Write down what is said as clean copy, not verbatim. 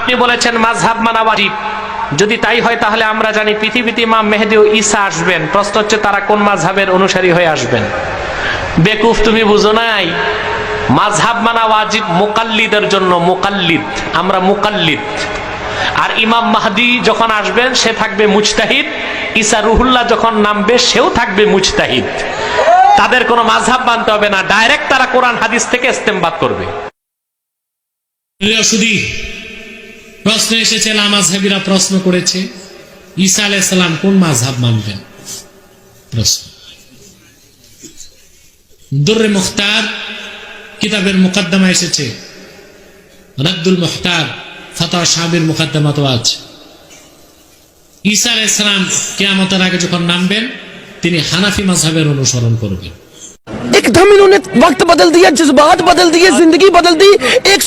আপনি বলেছেন মাযহাব মানা ওয়াজিব। যদি তাই হয় তাহলে আমরা জানি পৃথিবীতে ইমাম মেহেদী ও ঈসা আসবেন। প্রশ্ন হচ্ছে তারা কোন মাযহাবের অনুসারী হয়ে আসবেন? বেকুফ, তুমি বুঝো নাই। মাযহাব মানা ওয়াজিব মুকাল্লিদের জন্য, মুকাল্লিদ, আমরা মুকাল্লিদ। আর ইমাম মাহদী যখন আসবেন সে থাকবে মুজতাহিদ, ঈসা রুহুল্লাহ যখন নামবে সেও থাকবে মুজতাহিদ। তাদের কোনো মাযহাব মানতে হবে না, ডাইরেক্ট তারা কোরআন হাদিস থেকে ইস্তেমবাদ করবে। প্রশ্ন এসেছে, লামাযহাবীরা প্রশ্ন করেছে ঈসা আলাইহিস সালাম কোন মাযহাব মানবেন? প্রশ্ন। দুররে মুখতার কিতাবের মুকদ্দমা এসেছে, রাদ্দুল মুখতার ফাতোয়া শাহবীর মুকদ্দমাত আছে, ঈসা আলাইহিস সালাম কিয়ামতের আগে যখন নামবেন তিনি হানাফি মাযহাবের অনুসরণ করবেন। एकदम इन्होंने वक्त बदल दिया, जज्बात बदल दिए, जिंदगी बदल दी। एक